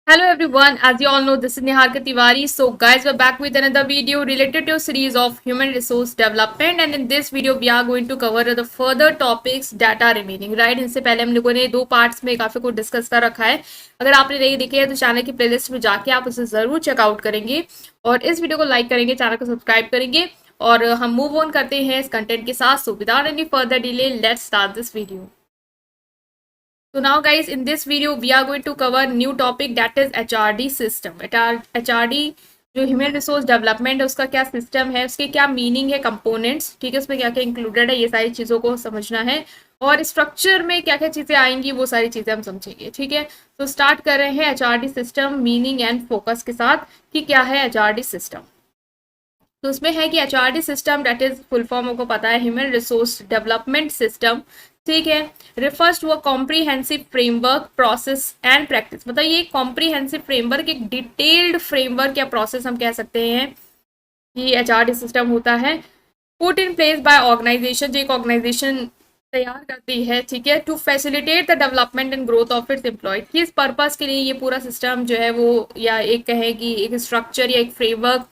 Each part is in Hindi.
Hello everyone, as you all know, this is Niharika Tiwari. So guys, we're back with another video related to a series of human resource development, and in this video we are going to cover the further topics that are remaining, right? इससे पहले हम लोगों ने दो पार्ट्स में काफी कुछ डिस्कस कर रखा है। अगर आपने नहीं देखे है तो चैनल की प्लेलिस्ट में जाके आप उसे जरूर चेकआउट करेंगे और इस वीडियो को लाइक करेंगे, चैनल को सब्सक्राइब करेंगे और हम मूव ऑन करते हैं इस कंटेंट के साथ। So without any further delay let's start this video. So now guys, in this video we are going to cover new topic that is HRD system. HRD जो ह्यूमन रिसोर्स डेवलपमेंट है उसका क्या सिस्टम है, उसके क्या मीनिंग है, कंपोनेंट्स, ठीक है, उसमें क्या क्या इंक्लूडेड है, ये सारी चीज़ों को समझना है और स्ट्रक्चर में क्या क्या चीज़ें आएंगी वो सारी चीज़ें हम समझेंगे, ठीक है। तो स्टार्ट कर रहे हैं HRD system meaning and focus के साथ कि क्या है HRD सिस्टम। तो उसमें है कि HRD system that is full form आपको पता है, ह्यूमन रिसोर्स डेवलपमेंट सिस्टम, ठीक है। Refers to a comprehensive framework process and practice, मतलब ये कॉम्प्रीहेंसिव फ्रेमवर्क, एक डिटेल्ड फ्रेमवर्क या प्रोसेस हम कह सकते हैं कि HRD सिस्टम होता है। Put in place by organisation, जो एक ऑर्गेनाइजेशन तैयार करती है, ठीक है, to facilitate the development and growth of its employ. किस पर्पस के लिए ये पूरा सिस्टम जो है वो, या एक कहे कि एक स्ट्रक्चर या एक फ्रेमवर्क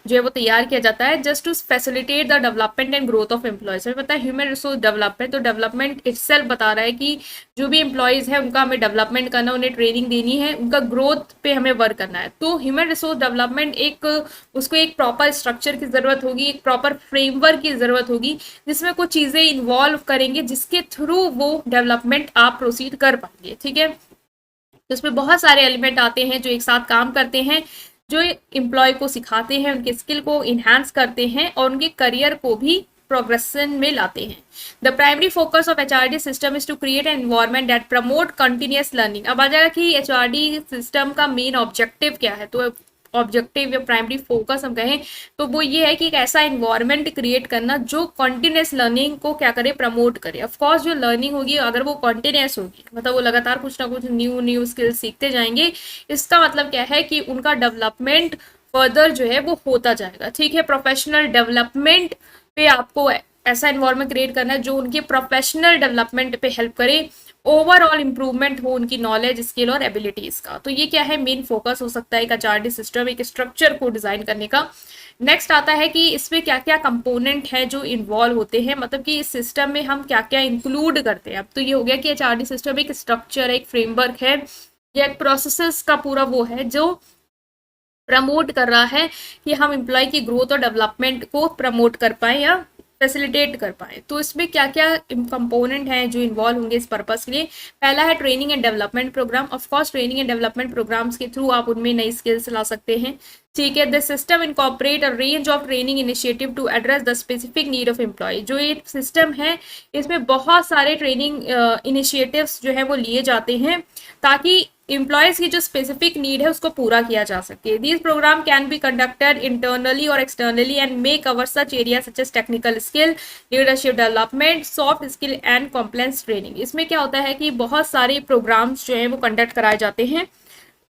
जो है वो तैयार किया जाता है just to facilitate the development and growth of employees. हमें पता है ह्यूमन रिसोर्स डेवलपमेंट, तो डेवलपमेंट इटसेल्फ बता रहा है कि जो भी एम्प्लॉयज है उनका हमें डेवलपमेंट करना, उन्हें ट्रेनिंग देनी है, उनका ग्रोथ पे हमें वर्क करना है। तो ह्यूमन रिसोर्स डेवलपमेंट एक, उसको एक प्रॉपर स्ट्रक्चर की जरूरत होगी, एक प्रॉपर फ्रेमवर्क की जरूरत होगी जिसमें कुछ चीजें इन्वॉल्व करेंगे जिसके थ्रू वो डेवलपमेंट आप प्रोसीड कर पाएंगे, ठीक है। तो इसमें बहुत सारे एलिमेंट आते हैं जो एक साथ काम करते हैं, जो एम्प्लॉय को सिखाते हैं, उनके स्किल को इन्हांस करते हैं और उनके करियर को भी प्रोग्रेशन में लाते हैं। The primary focus of HRD system is to create an environment that promote continuous learning. अब आ जाएगा कि HRD सिस्टम का मेन ऑब्जेक्टिव क्या है। तो ऑब्जेक्टिव या प्राइमरी फोकस हम कहें तो वो ये है कि एक ऐसा इन्वायरमेंट क्रिएट करना जो कॉन्टिन्यूस लर्निंग को क्या करे, प्रमोट करे। ऑफकोर्स जो लर्निंग होगी अगर वो कॉन्टिन्यूस होगी, मतलब वो लगातार कुछ ना कुछ न्यू स्किल्स सीखते जाएंगे, इसका मतलब क्या है कि उनका डेवलपमेंट फर्दर जो है वो होता जाएगा, ठीक है। प्रोफेशनल डेवलपमेंट पे आपको ऐसा इन्वायरमेंट क्रिएट करना है जो उनके प्रोफेशनल डेवलपमेंट पे हेल्प करे, ओवरऑल इंप्रूवमेंट हो उनकी नॉलेज, स्किल और एबिलिटीज का। तो ये क्या है, मेन फोकस हो सकता है एक HRD सिस्टम, एक स्ट्रक्चर को डिजाइन करने का। नेक्स्ट आता है कि इसमें क्या क्या कंपोनेंट है जो इन्वॉल्व होते हैं, मतलब कि इस सिस्टम में हम क्या क्या इंक्लूड करते हैं। अब तो ये हो गया कि HRD सिस्टम एक स्ट्रक्चर है, एक फ्रेमवर्क है, या एक प्रोसेसेस का पूरा वो है जो प्रमोट कर रहा है कि हम एम्प्लॉय की ग्रोथ और डेवलपमेंट को प्रमोट कर पाए या फैसिलिटेट कर पाए। तो इसमें क्या क्या कंपोनेंट हैं जो इन्वॉल्व होंगे इस पर्पस के लिए। पहला है training and development programme. Of course training and development programmes के थ्रू आप उनमें नई स्किल्स ला सकते हैं, ठीक है। The system incorporate a range of training initiative to address the specific need of employ. जो ये सिस्टम है इसमें बहुत सारे ट्रेनिंग इनिशिएटिव्स जो है वो लिए जाते हैं ताकि एम्प्लॉयज की जो स्पेसिफिक नीड है उसको पूरा किया जा सके। These program can be conducted internally और externally and may cover such area such as technical skill, leadership development, soft skill and complex training. इसमें क्या होता है कि बहुत सारे प्रोग्राम्स जो है वो कंडक्ट कराए जाते हैं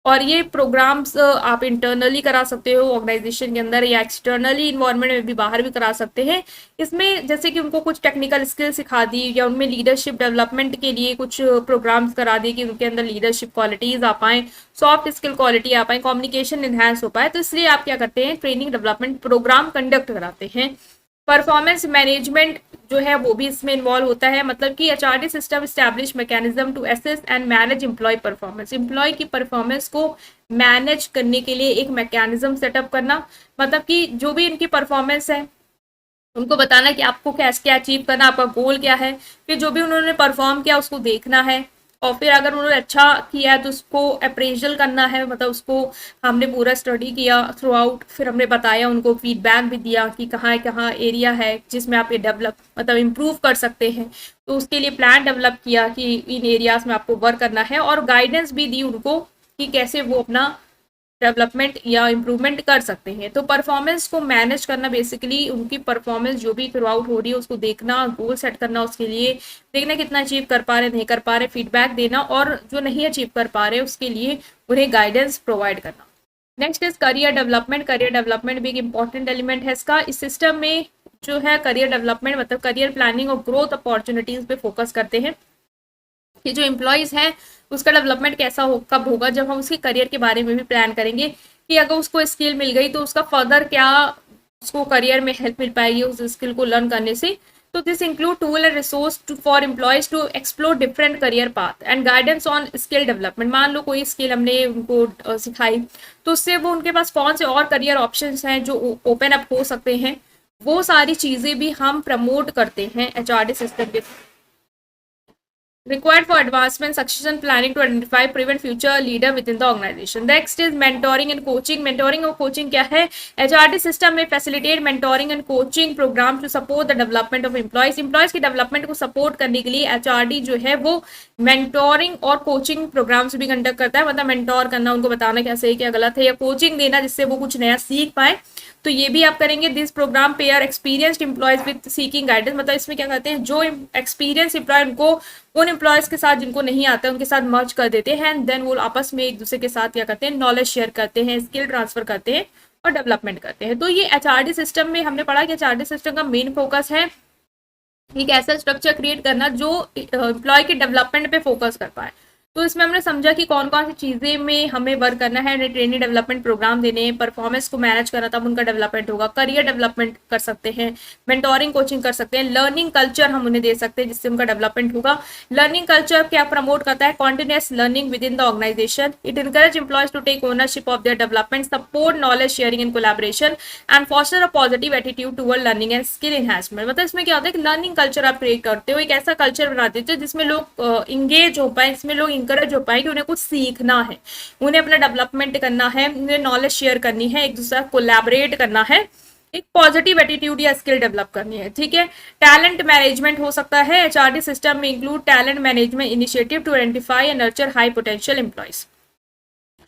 और ये प्रोग्राम्स आप इंटरनली करा सकते हो ऑर्गेनाइजेशन के अंदर, या एक्सटर्नली इन्वायरमेंट में भी बाहर भी करा सकते हैं। इसमें जैसे कि उनको कुछ टेक्निकल स्किल सिखा दी या उनमें लीडरशिप डेवलपमेंट के लिए कुछ प्रोग्राम्स करा दिए कि उनके अंदर लीडरशिप क्वालिटीज आ पाए, सॉफ्ट स्किल क्वालिटी आ पाए, कम्युनिकेशन इन्हांस हो पाए। तो इसलिए आप क्या करते हैं, ट्रेनिंग डेवलपमेंट प्रोग्राम कंडक्ट कराते हैं। परफॉर्मेंस मैनेजमेंट जो है वो भी इसमें इन्वॉल्व होता है, मतलब कि HRD system establish mechanism to assess and manage employ performance. Employ की परफॉर्मेंस को मैनेज करने के लिए एक मैकेनिज्म सेटअप करना, मतलब कि जो भी इनकी परफॉर्मेंस है उनको बताना कि आपको क्या क्या अचीव करना, आपका गोल क्या है, फिर जो भी उन्होंने परफॉर्म किया उसको देखना है और फिर अगर उन्होंने अच्छा किया है तो उसको अप्रेजल करना है, मतलब उसको हमने पूरा स्टडी किया थ्रू आउट, फिर हमने बताया, उनको फीडबैक भी दिया कि कहाँ कहाँ एरिया है जिसमें आप ये डेवलप मतलब इम्प्रूव कर सकते हैं। तो उसके लिए प्लान डेवलप किया कि इन एरियाज में आपको वर्क करना है और गाइडेंस भी दी उनको कि कैसे वो अपना डेवलपमेंट या इम्प्रूवमेंट कर सकते हैं। तो परफॉर्मेंस को मैनेज करना बेसिकली उनकी परफॉर्मेंस जो भी थ्रू आउट हो रही है उसको देखना, गोल सेट करना, उसके लिए देखना कितना अचीव कर पा रहे नहीं कर पा रहे, फीडबैक देना और जो नहीं अचीव कर पा रहे उसके लिए उन्हें गाइडेंस प्रोवाइड करना। Next is career development. Career development भी एक इंपॉर्टेंट एलिमेंट है इसका। इस सिस्टम में जो है करियर डेवलपमेंट मतलब करियर प्लानिंग और ग्रोथ अपॉर्चुनिटीज पे फोकस करते हैं। कि जो एम्प्लॉयज़ है उसका डेवलपमेंट कैसा हो, कब होगा, जब हम उसके करियर के बारे में भी प्लान करेंगे कि अगर उसको स्किल मिल गई तो उसका फर्दर क्या उसको करियर में हेल्प मिल पाएगी उस स्किल को लर्न करने से। तो this include tool and resource for employees to explore different career path and guidance on skill development. मान लो कोई स्किल हमने उनको सिखाई तो उससे वो उनके पास कौन से और करियर ऑप्शंस हैं जो ओपन अप हो सकते हैं, वो सारी चीज़ें भी हम प्रमोट करते हैं एचआरडी सिस्टम के। Required for advancement succession planning to identify prevent future leader within the organization. Next is mentoring and coaching. Mentoring और coaching क्या है? HRD system में facilitate mentoring and coaching program to support the development of employees. Employees की development को support करने के लिए HRD जो है वो mentoring और coaching programs भी conduct करता है। मतलब mentor करना, उनको बताना क्या सही क्या गलत है, या coaching देना जिससे वो कुछ नया सीख पाए, तो ये भी आप करेंगे। This programme pair experienced employees with seeking guidance. मतलब इसमें क्या करते हैं, जो एक्सपीरियंस एम्प्लॉय उनको उन एम्प्लॉयज के साथ जिनको नहीं आता है उनके साथ मर्ज कर देते हैं एंड देन वो आपस में एक दूसरे के साथ क्या करते हैं, नॉलेज शेयर करते हैं, स्किल ट्रांसफर करते हैं और डेवलपमेंट करते हैं। तो ये एचआरडी सिस्टम में हमने पढ़ा कि एचआरडी सिस्टम का मेन फोकस है एक ऐसा स्ट्रक्चर क्रिएट करना जो एम्प्लॉय के डेवलपमेंट पे फोकस कर पाए। तो इसमें हमने समझा कि कौन कौन सी चीज़ें में हमें वर्क करना है, उन्हें ट्रेनिंग डेवलपमेंट प्रोग्राम देने, परफॉर्मेंस को मैनेज करना, तब उनका डेवलपमेंट होगा, करियर डेवलपमेंट कर सकते हैं, मेंटोरिंग कोचिंग कर सकते हैं, लर्निंग कल्चर हम उन्हें दे सकते हैं जिससे उनका डेवलपमेंट होगा। लर्निंग कल्चर क्या प्रमोट करता है, continuous learning within the organisation. It encourage employees to take ownership of their development, support knowledge sharing and collaboration and foster a positive attitude toward learning and skill enhancement. मतलब इसमें क्या होता है कि लर्निंग कल्चर आप क्रिएट करते हो, एक ऐसा कल्चर बना देते हो जिसमें लोग इंगेज हो पाए, जिसमें लोग इंकरेज हो पाए कि उन्हें कुछ सीखना है, उन्हें अपना डेवलपमेंट करना है, उन्हें नॉलेज शेयर करनी है, एक दूसरे कोलैबोरेट करना है, एक पॉजिटिव एटीट्यूड या स्किल डेवलप करनी है। ठीक है। टैलेंट मैनेजमेंट हो सकता है एचआरडी सिस्टम में include talent management initiative to identify and nurture high potential employees.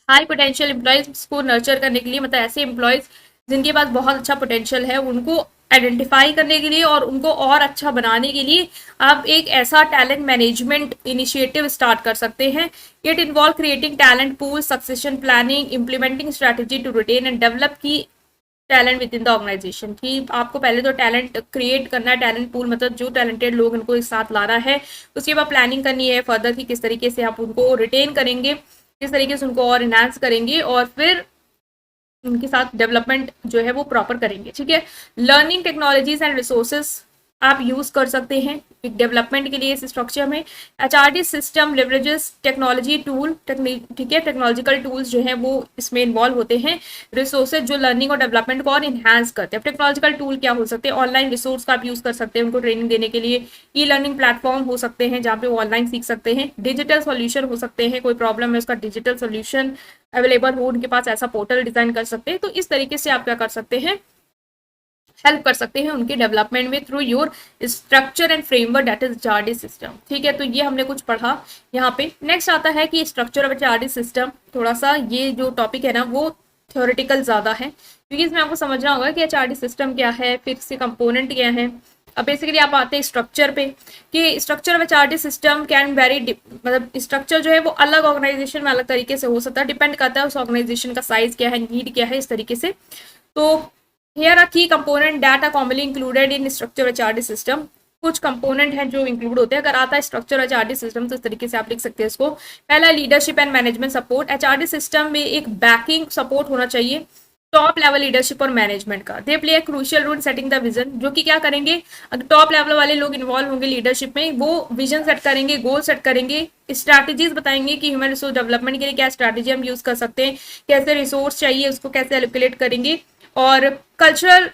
High potential employees को नर्चर करने के लिए, मतलब ऐसे एम्प्लॉयज जिनके पास बहुत अच्छा पोटेंशियल है उनको आइडेंटिफाई करने के लिए और उनको और अच्छा बनाने के लिए आप एक ऐसा टैलेंट मैनेजमेंट इनिशिएटिव स्टार्ट कर सकते हैं। It involve creating talent pool, succession planning, implementing strategy to retain and develop key talent within the organization. कि आपको पहले तो टैलेंट क्रिएट करना है, टैलेंट पूल मतलब जो टैलेंटेड लोग उनको एक साथ लाना है, उसके बाद प्लानिंग करनी है फर्दर की किस तरीके से आप उनको रिटेन करेंगे, किस तरीके से उनको और इनहांस करेंगे और फिर उनके साथ डेवलपमेंट जो है वो प्रॉपर करेंगे। ठीक है। लर्निंग टेक्नोलॉजीज एंड रिसोर्सेज आप यूज कर सकते हैं डेवलपमेंट के लिए इस स्ट्रक्चर में। HRD system leverages technology tool, ठीक है, टेक्नोलॉजिकल टूल्स जो है वो इसमें इन्वॉल्व होते हैं। रिसोर्सेज जो लर्निंग और डेवलपमेंट को और इन्हांस करते हैं। टेक्नोलॉजिकल टूल क्या हो सकते हैं, ऑनलाइन रिसोर्स का आप यूज कर सकते हैं उनको ट्रेनिंग देने के लिए। ई लर्निंग प्लेटफॉर्म हो सकते हैं जहाँ पे वो ऑनलाइन सीख सकते हैं। डिजिटल सोल्यूशन हो सकते हैं, कोई प्रॉब्लम है उसका डिजिटल सोल्यूशन अवेलेबल हो उनके पास, ऐसा पोर्टल डिजाइन कर सकते हैं। तो इस तरीके से आप क्या कर सकते हैं, हेल्प कर सकते हैं उनके डेवलपमेंट में through your structure and framework that is HRD system. ठीक है। तो ये हमने कुछ पढ़ा यहाँ पे। नेक्स्ट आता है कि स्ट्रक्चर ऑफ एचआरडी सिस्टम। थोड़ा सा ये जो टॉपिक है ना वो थ्योरेटिकल ज़्यादा है क्योंकि इसमें आपको समझना होगा कि एचआरडी सिस्टम क्या है, फिर इसके कंपोनेंट क्या है। अब बेसिकली आप आते हैं स्ट्रक्चर पे कि structure of HRD system can very, मतलब स्ट्रक्चर जो है वो अलग ऑर्गेनाइजेशन में अलग तरीके से हो सकता है, डिपेंड करता है उस ऑर्गेनाइजेशन का साइज क्या है, नीड क्या है, इस तरीके से। तो here are key component that are commonly included in structure HRD system। कुछ कंपोनेंट हैं जो इंक्लूड होते हैं अगर आता है स्ट्रक्चर एचआरडी सिस्टम, तो इस तरीके से आप लिख सकते हैं इसको। पहला leadership and management support. HRD system में एक बैकिंग सपोर्ट होना चाहिए टॉप लेवल लीडरशिप और मैनेजमेंट का। They play a crucial role setting the vision, जो कि क्या करेंगे, अगर टॉप लेवल वाले लोग इन्वॉल्व होंगे लीडरशिप में, वो विजन सेट करेंगे, गोल सेट करेंगे, स्ट्रैटेजीज बताएंगे कि ह्यूमन रिसोर्स डेवलपमेंट के लिए क्या स्ट्रैटेजी हम यूज कर सकते हैं, कैसे रिसोर्स चाहिए उसको कैसे एलोकेट करेंगे, और कल्चर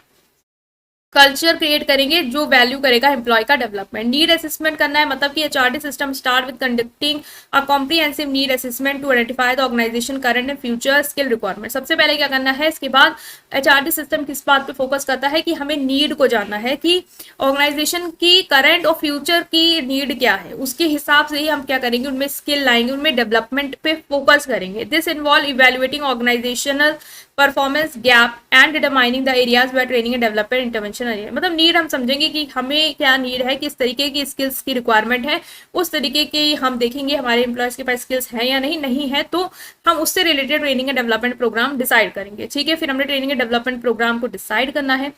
क्रिएट करेंगे जो वैल्यू करेगा एम्प्लॉय का डेवलपमेंट। नीड असेसमेंट करना है, मतलब कि HRD system start with conducting a comprehensive need assessment to identify the organisation current and future skill requirement. सबसे पहले क्या करना है, इसके बाद एचआरडी सिस्टम किस बात पे फोकस करता है कि हमें नीड को जानना है कि ऑर्गेनाइजेशन की करंट और फ्यूचर की नीड क्या है, उसके हिसाब से ही हम क्या करेंगे, उनमें स्किल लाएंगे, उनमें डेवलपमेंट पे फोकस करेंगे। This involve evaluating organisational performance gap and determining the areas where training and development intervention area. मतलब नीड हम समझेंगे कि हमें क्या नीड है, किस तरीके की स्किल्स की रिक्वायरमेंट है, उस तरीके की हम देखेंगे हमारे एम्प्लॉयज के पास स्किल्स हैं या नहीं है तो हम उससे related training and development program decide करेंगे। ठीक है। फिर हमने ट्रेनिंग एंड डेवलपमेंट प्रोग्राम को डिसाइड करना है,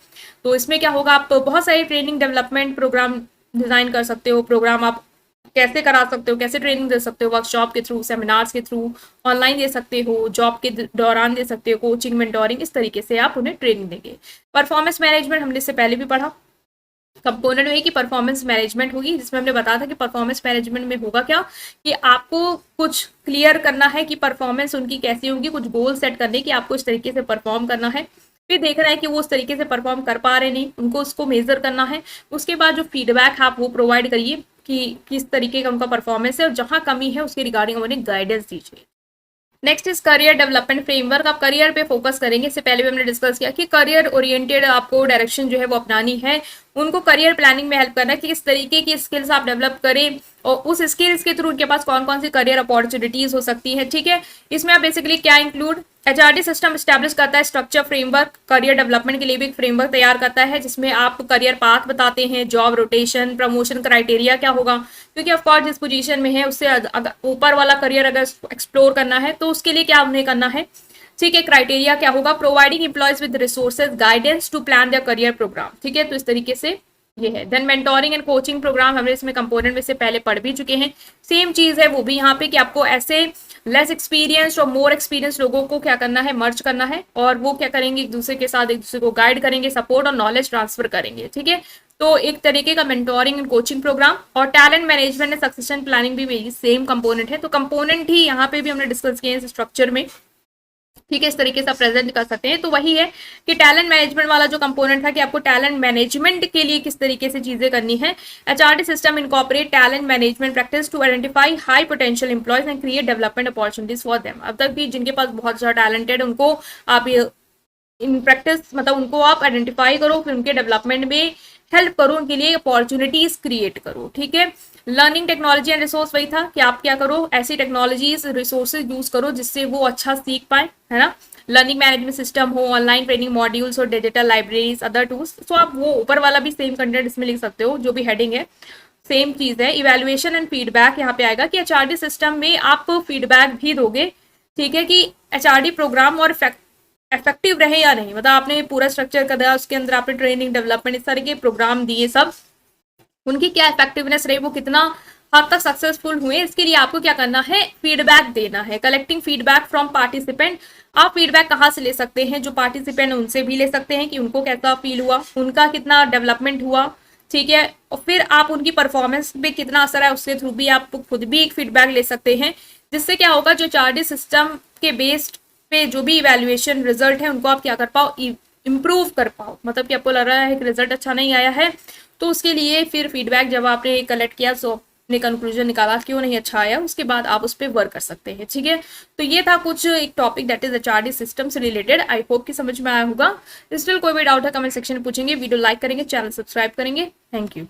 तो इसमें क्या होगा, आप बहुत सारे ट्रेनिंग डेवलपमेंट प्रोग्राम डिजाइन कर सकते हो। प्रोग्राम आप कैसे करा सकते हो, कैसे ट्रेनिंग दे सकते हो, वर्कशॉप के थ्रू, सेमिनार्स के थ्रू, ऑनलाइन दे सकते हो, जॉब के दौरान दे सकते हो, कोचिंग, मेंटोरिंग, इस तरीके से आप उन्हें ट्रेनिंग देंगे। परफॉर्मेंस मैनेजमेंट हमने इससे पहले भी पढ़ा, कंपोनेंट में कि परफॉर्मेंस मैनेजमेंट होगी, जिसमें हमने बताया था कि परफॉर्मेंस मैनेजमेंट में होगा क्या कि आपको कुछ क्लियर करना है कि परफॉर्मेंस उनकी कैसी होगी, कुछ गोल सेट करने की आपको इस तरीके से परफॉर्म करना है, फिर देखना है कि वो उस तरीके से परफॉर्म कर पा रहे नहीं, उनको उसको मेजर करना है। उसके बाद जो फीडबैक आप वो प्रोवाइड करिए कि किस तरीके का उनका परफॉर्मेंस है और जहां कमी है उसके रिगार्डिंग उन्हें गाइडेंस दीजिए। Next is career development framework. आप करियर पे फोकस करेंगे। इससे पहले भी हमने डिस्कस किया कि करियर ओरिएंटेड आपको डायरेक्शन जो है वो अपनानी है, उनको करियर प्लानिंग में हेल्प करना है कि किस तरीके की स्किल्स आप डेवलप करें और उस स्किल्स के थ्रू उनके पास कौन कौन सी करियर अपॉर्चुनिटीज हो सकती है। ठीक है, इसमें आप बेसिकली क्या इंक्लूड, एचआरडी सिस्टम स्टैब्लिश करता है स्ट्रक्चर फ्रेमवर्क, करियर डेवलपमेंट के लिए भी एक फ्रेमवर्क तैयार करता है जिसमें आप करियर पाथ बताते हैं, जॉब रोटेशन, प्रमोशन क्राइटेरिया क्या होगा, क्योंकि ऑफकोर्स जिस पोजीशन में है उससे ऊपर वाला करियर अगर एक्सप्लोर करना है तो उसके लिए क्या उन्हें करना है। ठीक है, क्राइटेरिया क्या होगा, providing employees with resources guidance to plan their career program. ठीक है, तो इस तरीके से ये है। Then mentoring and coaching program हमने इसमें कंपोनेंट में से पहले पढ़ भी चुके हैं, सेम चीज है वो भी यहाँ पे कि आपको ऐसे लेस एक्सपीरियंस और मोर एक्सपीरियंस लोगों को क्या करना है, मर्ज करना है और वो क्या करेंगे, एक दूसरे के साथ एक दूसरे को गाइड करेंगे, सपोर्ट और नॉलेज ट्रांसफर करेंगे। ठीक है, तो एक तरीके का मेंटोरिंग एंड कोचिंग प्रोग्राम। और talent management and succession planning भी सेम कंपोनेंट है, तो कंपोनेंट ही यहाँ पे भी हमने डिस्कस किए हैं स्ट्रक्चर में। ठीक है, इस तरीके से आप प्रेजेंट कर सकते हैं। तो वही है कि टैलेंट मैनेजमेंट वाला जो कंपोनेंट था कि आपको टैलेंट मैनेजमेंट के लिए किस तरीके से चीजें करनी है। HRD system incorporate talent management practice to identify high potential employees and create development opportunities for them. अब तक भी जिनके पास बहुत ज्यादा टैलेंटेड उनको आप इन प्रैक्टिस मतलब उनको आप आइडेंटिफाई करो, फिर उनके डेवलपमेंट में हेल्प करो, उनके लिए अपॉर्चुनिटीज क्रिएट करो। ठीक है, लर्निंग टेक्नोलॉजी एंड रिसोर्स वही था कि आप क्या करो, ऐसी टेक्नोलॉजीज रिसोर्सेज यूज करो जिससे वो अच्छा सीख पाए, है ना। लर्निंग मैनेजमेंट सिस्टम हो, ऑनलाइन ट्रेनिंग मॉड्यूल्स और डिजिटल लाइब्रेरीज, अदर टूल्स। तो आप वो ऊपर वाला भी सेम कंटेंट इसमें लिख सकते हो, जो भी हेडिंग है सेम चीज है। इवेल्युएशन एंड फीडबैक यहाँ पे आएगा कि एचआरडी सिस्टम में आप फीडबैक भी दोगे। ठीक है, कि एचआरडी प्रोग्राम और इफेक्टिव रहे या नहीं, मतलब आपने पूरा स्ट्रक्चर कर दिया, उसके अंदर आपने ट्रेनिंग डेवलपमेंट इस तरह के प्रोग्राम दिए, सब उनकी क्या इफेक्टिवनेस रही, वो कितना हद तक सक्सेसफुल हुए, इसके लिए आपको क्या करना है, फीडबैक देना है। Collecting feedback from participant. आप फीडबैक कहाँ से ले सकते हैं, जो पार्टिसिपेंट उनसे भी ले सकते हैं कि उनको कैसा फील हुआ, उनका कितना डेवलपमेंट हुआ। ठीक है, और फिर आप उनकी परफॉर्मेंस पे कितना असर है उसके थ्रू भी आप खुद भी एक फीडबैक ले सकते हैं, जिससे क्या होगा, जो एचआरडी सिस्टम के बेस्ड पे जो भी इवेल्युएशन रिजल्ट है उनको आप क्या कर पाओ, इम्प्रूव कर पाओ। मतलब कि आपको लग रहा है कि रिजल्ट अच्छा नहीं आया है तो उसके लिए फिर फीडबैक जब आपने कलेक्ट किया तो अपने कंक्लूजन निकाला क्यों नहीं अच्छा आया, उसके बाद आप उस पर वर्क कर सकते हैं। ठीक है, तो ये था कुछ एक topic that is HRD system से रिलेटेड। आई होप कि समझ में आया होगा। स्टिल कोई भी डाउट है कमेंट सेक्शन में पूछेंगे, वीडियो लाइक करेंगे, चैनल सब्सक्राइब करेंगे। Thank you.